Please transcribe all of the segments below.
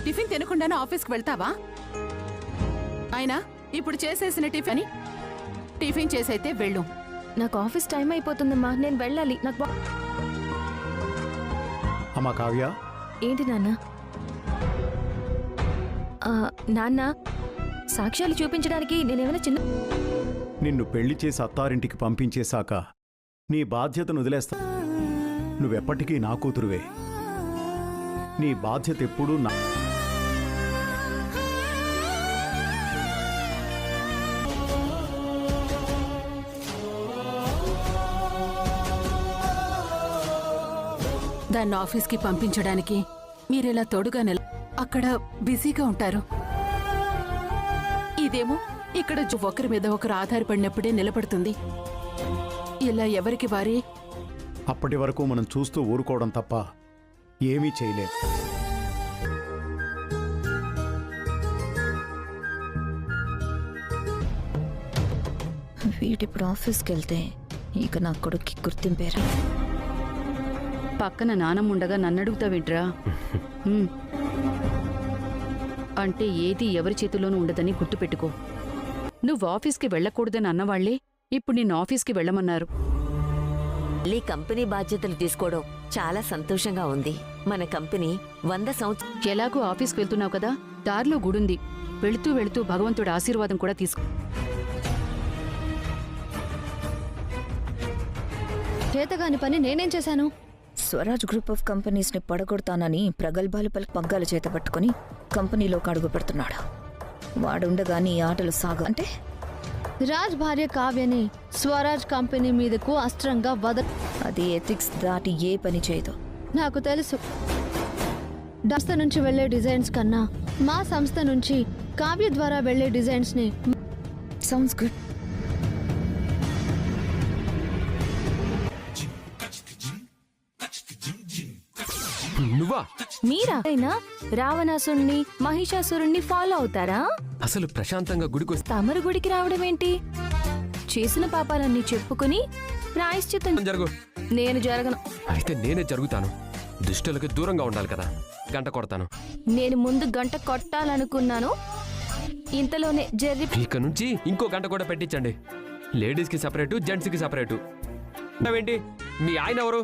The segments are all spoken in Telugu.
టిఫిన్ తినకుండానే ఆఫీస్కి వెళ్తావా? అయినా ఇప్పుడు చేసేసిన టిఫిన్ చేసైతే వెళ్ళు. నాకు ఆఫీస్ టైం అయిపోతుందమ్మా, నేను వెళ్ళాలి. నాకు అమ్మా కావ్య. ఏంటి నాన్న? నాన్న, సాక్ష్యాలు చూపించడానికి నేనేమైనా చిన్న... నిన్ను పెళ్లి చేసి అత్తారింటికి పంపించేశాక నీ బాధ్యతను వదిలేస్తా. నువ్వెప్పటికీ నా కూతురువే. నీ బాధ్యత ఎప్పుడూ నా... దాన్ని ఆఫీస్కి పంపించడానికి మీరిలా తోడుగా అక్కడ బిజీగా ఉంటారు. ఇదేమో ఇక్కడ ఒకరి మీద ఒకరు ఆధారపడినప్పుడే నిలబడుతుంది. ఇలా ఎవరికి వారి... అప్పటి వరకు మనం చూస్తూ ఊరుకోవడం తప్ప ఏమీ చేయలేం. వీటిప్పుడు ఆఫీస్కి వెళ్తే ఇక నా కొడుక్కి గుర్తింపేరా. పక్కన నానమ్ముండగా నన్నడుగుతావేంట్రా? అంటే ఏది ఎవరి చేతిలోనూ ఉండదని గుర్తుపెట్టుకో. నువ్వు ఆఫీస్కి వెళ్ళకూడదని అన్నవాళ్లే ఇప్పుడు నిన్ను ఆఫీస్కి వెళ్ళమన్నారు. మళ్ళీ కంపెనీ బాధ్యతలు తీసుకోవడం చాలా సంతోషంగా ఉంది. మన కంపెనీ 100 సంవత్సరాలు... ఎలాగూ ఆఫీస్కి వెళ్తున్నావు కదా, దారిలో గుడుంది. వెళుతూ వెళుతూ భగవంతుడి ఆశీర్వాదం కూడా తీసుకో. చేతగాని పని నేనేం చేశాను? స్వరాజ్ గ్రూప్ ఆఫ్ కంపెనీస్ ని పడగొడతానని ప్రగల్భాలు పగ్గాలు చేత పట్టుకుని కంపెనీలోకి అడుగు పెడుతున్నాడు. వాడుండగాని ఈ ఆటలు అంటే రాజ్ భార్య కావ్యని స్వరాజ్ కంపెనీ మీదకు అస్త్రంగా అది ఎథిక్స్ దాటి ఏ పని చేయదు. నాకు తెలుసు. సంస్థ నుంచి వెళ్లే డిజైన్స్ కన్నా మా సంస్థ నుంచి కావ్య ద్వారా వెళ్లే డిజైన్స్ ని... సౌండ్స్ గుడ్. నువ్వా? మీరా? అయినా రావణాసురుణ్ణి మహిషాసురుణ్ణి ఫాలో అవుతారా? అసలు ప్రశాంతంగా గుడికి తమరు గుడికి రావడం ఏంటి? చేసిన పాపాలన్నీ చెప్పుకుని ప్రాయశ్చిత్తం జరుగు. నేను జరగను. అయితే నేనే జరుగుతాను. దుష్టులకి దూరంగా ఉండాలి కదా. గంట కొడతాను. నేను ముందు గంట కొట్టాలనుకున్నాను, ఇంతలోనే ఇక నుంచి ఇంకో గంట కూడా పెట్టించండి. లేడీస్ కి సపరేటు, జెంట్స్ కి సపరేటు. ఏంటి మీ ఆయన ఎవరు?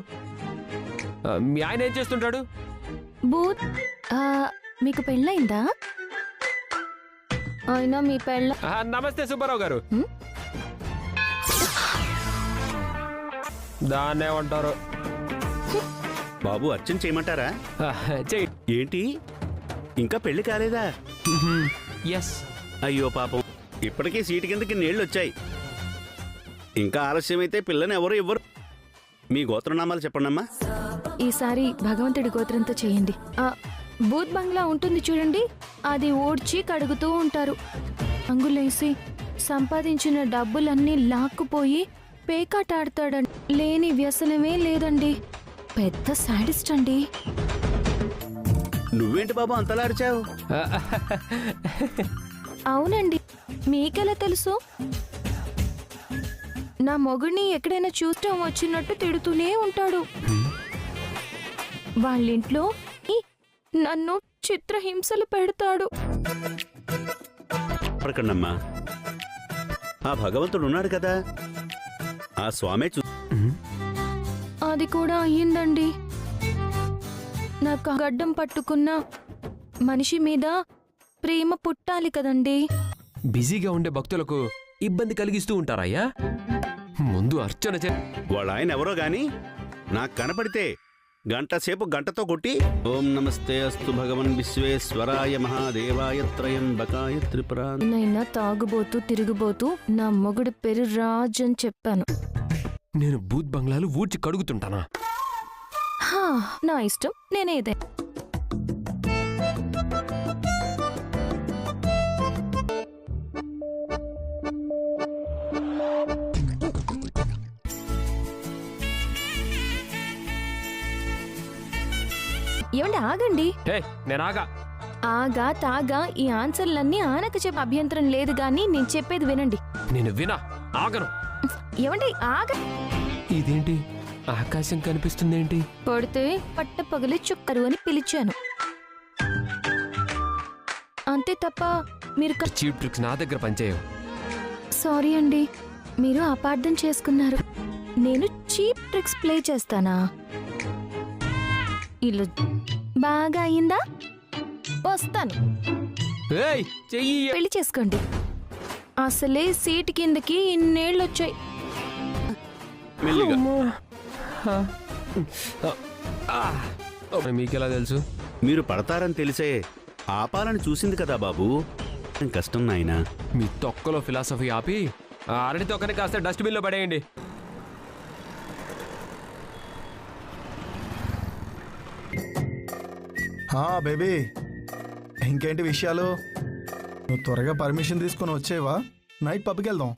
మీ ఆయన ఏం చేస్తుంటాడు? బూత్. మీకు పెళ్ళయిందా? అయినా మీ పెళ్ళ... నమస్తే సుబ్బారావు గారు. దాన్నే ఉంటారు. బాబు అర్చన చేయమంటారా? ఏంటి ఇంకా పెళ్లి కాలేదా? ఎస్. అయ్యో పాపం, ఇప్పటికీ సీటు కిందకి నీళ్లు వచ్చాయి. ఇంకా ఆలస్యమైతే పిల్లని ఎవరు ఇవ్వరు. మీ గోత్రనామాలు చెప్పండమ్మా. ఈసారి భగవంతుడి గోత్రంతో చేయండి. బూత్ బంగ్లా ఉంటుంది చూడండి, అది ఓడ్చి కడుగుతూ ఉంటారు. అంగులేసి సంపాదించిన డబ్బులన్నీ లాక్కుపోయి పేకాటాడతాడండి. లేని వ్యసనమే లేదండి. పెద్ద సాడిస్ట్ అండి. నువ్వేంటి బాబు అంతలా అరిచావు? అవునండి, మీకెలా తెలుసు? నా మొగుడిని ఎక్కడైనా చూడటం వచ్చినట్టు తిడుతూనే ఉంటాడు. వాళ్ళింట్లో నన్ను చిత్రహింసలు పెడతాడు. పడకండమ్మా, ఆ భగవంతుడు ఉన్నాడు కదా, ఆ స్వామే అది కూడా అయ్యిందండి. నాకు గడ్డం పట్టుకున్న మనిషి మీద ప్రేమ పుట్టాలి కదండి. బిజీగా ఉండే భక్తులకు ఇబ్బంది కలిగిస్తూ ఉంటారయ్యా. ముందు అర్చన వాళ్ళ ఆయన ఎవరో గాని నాకు కనపడితే గంట సేపు గంటతో కొట్టి ఓం నమస్తే అస్తు భగవన్ విశ్వేశ్వరాయ మహాదేవాయ త్రయంబకాయ త్రిపురా... నైనా తాగుబోతూ తిరుగుబోతూ నా మొగుడు పేరు రాజ్ అని చెప్పాను. నేను బూత్ బంగ్లాలు ఊడ్చి కడుగుతుంటానా? నా ఇష్టం, నేనేదే. ఏమండి ఆగండి. ఆగా తాగా ఈ ఆన్సర్లన్నీ ఆనక చెప్పే అభ్యంతరం లేదు గాని నేను చెప్పేది వినండి. నేను వినా ఆగను. ఏమండి ఆగ... ఇదేంటి ఆకాశం కనిపిస్తుందేంటి? పడితే పట్ట పగలి చుక్కరు అని పిలిచాను. అంతే తప్ప మీరు చీప్ ట్రిక్స్ నా దగ్గర పనిచేయవు. సారీ అండి, మీరు అపార్థం చేసుకున్నారు. నేను చీప్ ట్రిక్స్ ప్లే చేస్తానా? ఇల్లు బాగా అయిందా? వస్తాను, ఏయ్ చెయ్యి. పెళ్లి చేసుకోండి. అసలే సీటు కిందకి ఇన్నేళ్ళు వచ్చాయి. మెల్లిగా మీకెలా తెలుసు? మీరు పడతారని తెలిసే ఆపాలని చూసింది కదా బాబు. కష్టం నాయనా. మీ తొక్కలో ఫిలాసఫీ ఆపి ఆ అరటి తొక్కని కాస్త డస్ట్బిన్ లో పడేయండి. బేబీ, ఇంకేంటి విషయాలు? నువ్వు త్వరగా పర్మిషన్ తీసుకొని వచ్చేవా? నైట్ పబ్కి వెళ్దాం.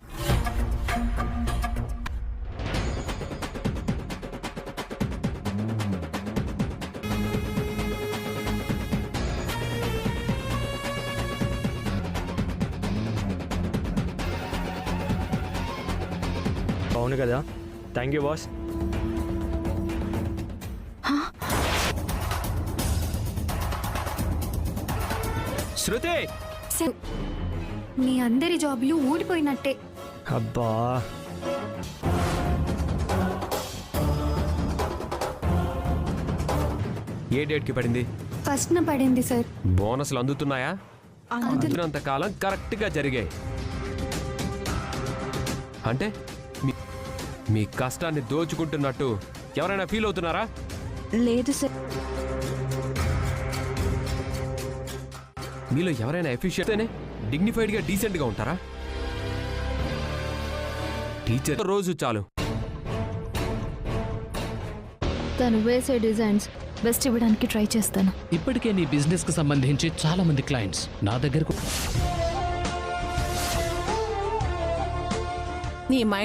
అవును కదా, థ్యాంక్ యూ బాస్. శృతి, మీ అందరి జాబులు ఊడిపోయినట్టే. అబ్బా, ఏ డేట్ కి పడింది? ఫస్ట్న పడింది సార్. బోనస్లు అందుతున్నాయా? అందుతున్నంత కాలం కరెక్ట్ గా జరిగాయి. అంటే మీ కష్టాన్ని దోచుకుంటున్నట్టు ఎవరైనా ఫీల్ అవుతున్నారా? లేదు సార్. మీలో ఎవరైనా ఎఫిషియెంట్ డిగ్నిఫైడ్ గా డీసెంట్ గా ఉంటారా? టీచర్ రోజు చాలు. తను వేసే డిజైన్స్ బెస్ట్ ఇవ్వడానికి ట్రై చేస్తాను. ఇప్పటికే నీ బిజినెస్ కు సంబంధించి చాలా మంది క్లయింట్స్ నా దగ్గరకు నీ మైండ్